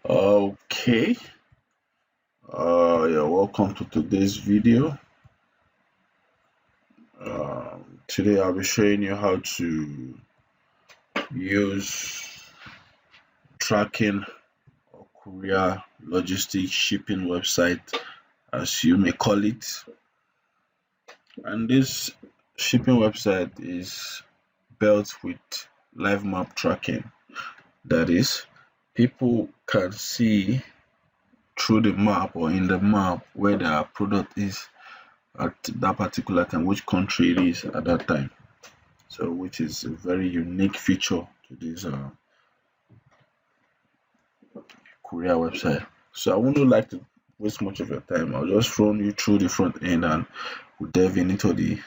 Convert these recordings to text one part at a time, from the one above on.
Okay, yeah, welcome to today's video. Today I'll be showing you how to use tracking or courier logistics shipping website, as you may call it. And this shipping website is built with live map tracking. That is, people can see through the map or in the map where their product is at that particular time, which country it is at that time. So, which is a very unique feature to this courier website. So, I wouldn't like to waste much of your time. I'll just run you through the front end and we'll delve into the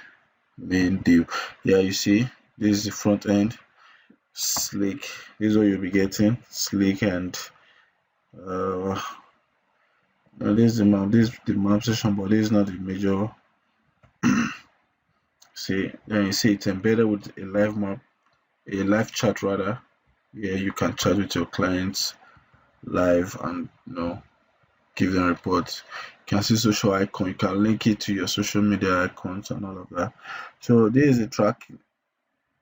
main deal. Yeah, you see, this is the front end, sleek. This is what you'll be getting, sleek, and uh, this is the map. This is the map section, but this is not the major. See, then you see it's embedded with a live map, a live chat rather. Yeah, you can chat with your clients live and give them reports. You can see social icon, you can link it to your social media icons and all of that. So this is a track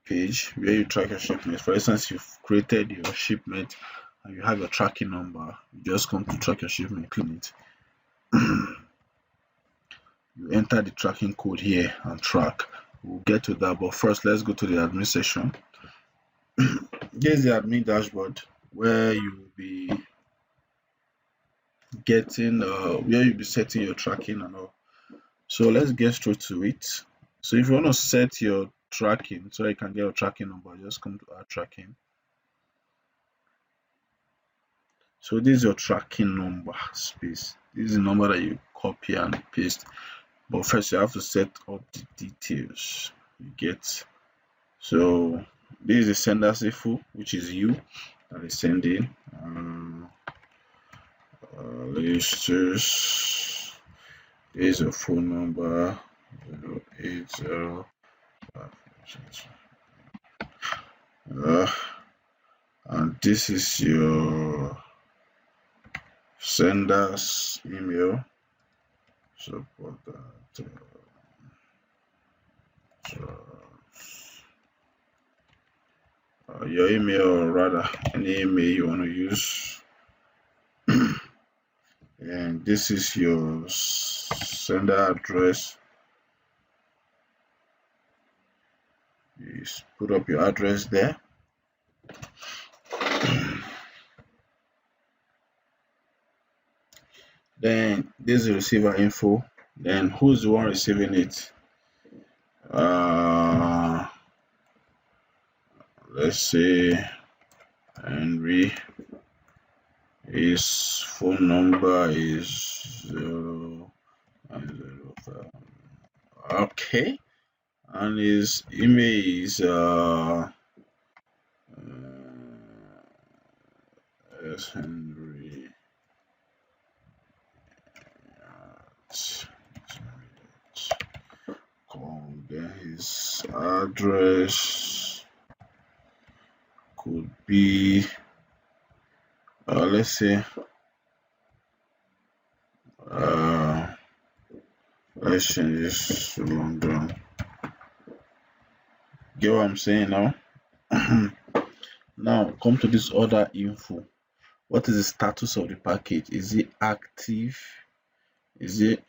page where you track your shipments. For instance, you've created your shipment and you have your tracking number. You just come to track your shipment, clean it. You enter the tracking code here and track. We'll get to that, but first let's go to the admin section. Here's the admin dashboard where you will be getting where you'll be setting your tracking and all. So let's get straight to it. So if you want to set your tracking so you can get your tracking number, just come to add tracking. So this is your tracking number space. This is the number that you copy and paste. But first you have to set up the details you get. So this is the sender's info, which is you that is sending. Listers. This is a phone number 080. And this is your sender's email. Support that. Your email, or rather any email you want to use. And this is your sender address. You put up your address there. Then this is the receiver info. Then who's the one receiving it? Let's say Henry. His phone number is 005. Okay, and his email is Henry. Then his address could be let's say let's change this to London. Get what I'm saying now? Now come to this other info. What is the status of the package? Is it active? Is it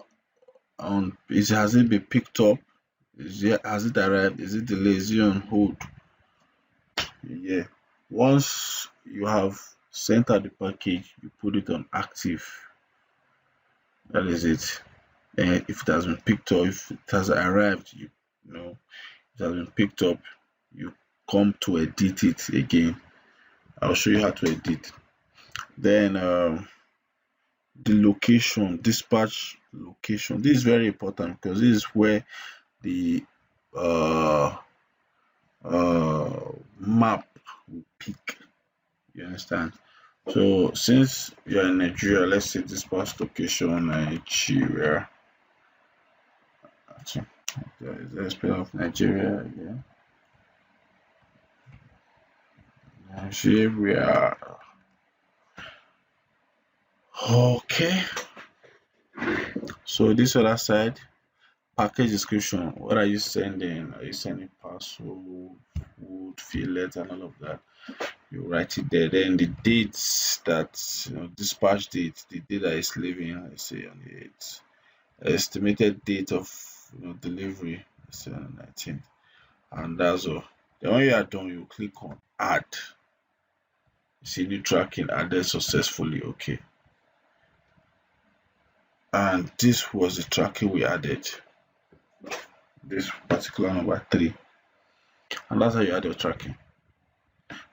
on? Has it been picked up? Has it arrived? Is it delayed? Is it on hold? Yeah. Once you have sent out the package, you put it on active. That is it. And if it has been picked up, if it has arrived, it has been picked up, you come to edit it again. I'll show you how to edit. Then the location, dispatch location. This is very important because this is where the map will pick. You understand? So since you're in Nigeria, let's say dispatch location Nigeria. Is there a spell of Nigeria again? Nigeria. Okay, so this other side, package description. What are you sending? Are you sending parcel, food, fillet, and all of that? You write it there. Then the dates that dispatch date, the day that is leaving. I say on the 8th. Estimated date of delivery. I say on the 19th, and that's all. Then when you are done, you click on add. You see new tracking added successfully. Okay, and this was the tracking we added. This particular number 3, and that's how you add your tracking.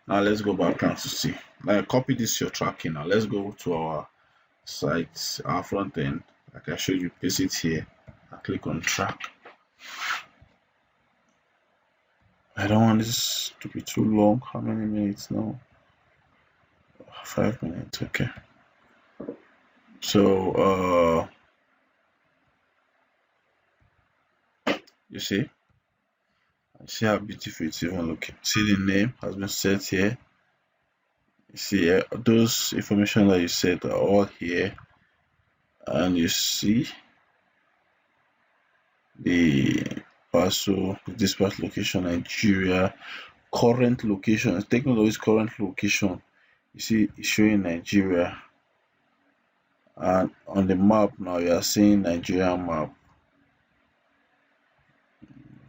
Now let's go back and to see. Now copy this your tracking. Now let's go to our site, our front end. Like I showed you, paste it here. I click on track. I don't want this to be too long. How many minutes now? 5 minutes. Okay. So you see how beautiful it's even looking. See the name has been set here. You see those information that you set are all here, and you see the parcel, the dispatch location, Nigeria, current location. Taking all this current location, you see it's showing Nigeria, and on the map now you are seeing Nigerian map.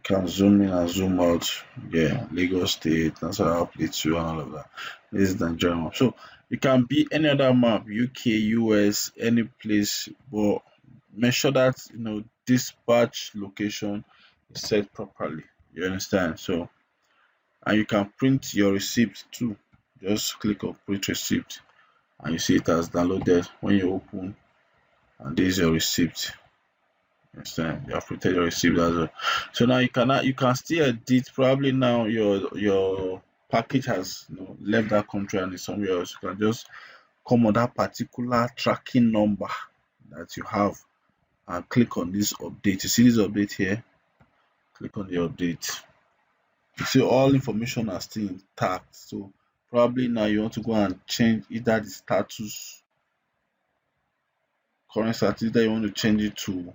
Can zoom in and zoom out. Yeah, Lagos State, Nasarawa Plateau, and all of that. This is Nigerian map. So it can be any other map, UK, US, any place, but make sure that dispatch location is set properly. You understand? So, and you can print your receipt too. Just click on print receipt, and you see it has downloaded when you open, and this is your receipt. Understand? You have printed your receipt as well. So now you can still edit. Probably now your package has left that country and is somewhere else. You can just come on that particular tracking number that you have and click on this update. You see this update here? Click on the update. You see all information are still intact. So probably now you want to go and change either the status, current status, either you want to change it to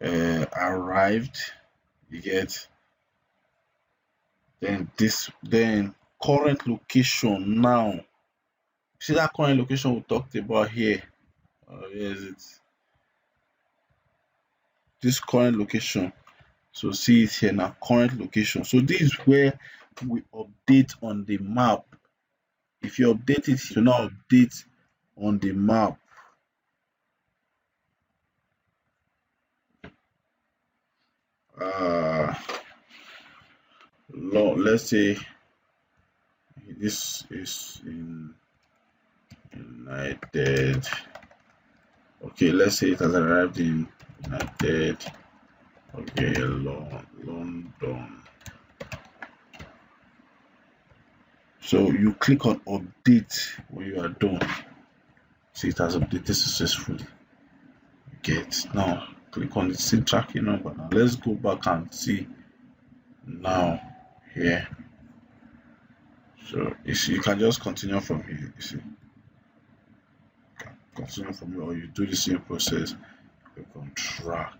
arrived, you get, then current location. Now see that current location we talked about here. Where is it? This current location. So see it here now, current location. So this is where we update on the map. If you update it, you now update on the map. Let's say this is in United. Okay, let's say it has arrived in United. Okay, London. So you click on update when you are done. See, it has updated successfully. Get now. Click on the same tracking number. Now let's go back and see now here. So you see, you can just continue from here. You see, continue from here, or you do the same process. Click on track.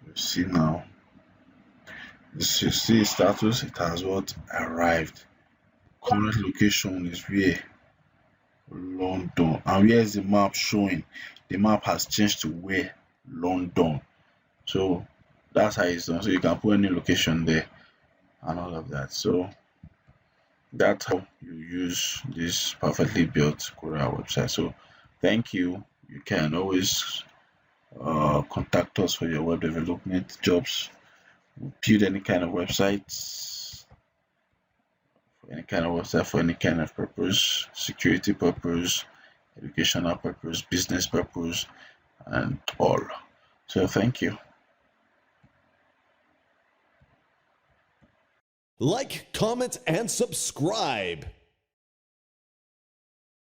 You see now. You see status. It has what arrived. Current location is where London, and where is the map showing? The map has changed to where London. So that's how it's done. So you can put any location there and all of that. So that's how you use this perfectly built courier website. So thank you. You can always contact us for your web development jobs. We'll build any kind of websites, for any kind of purpose, security purpose, educational purpose, business purpose, and all. So thank you. Like, comment, and subscribe.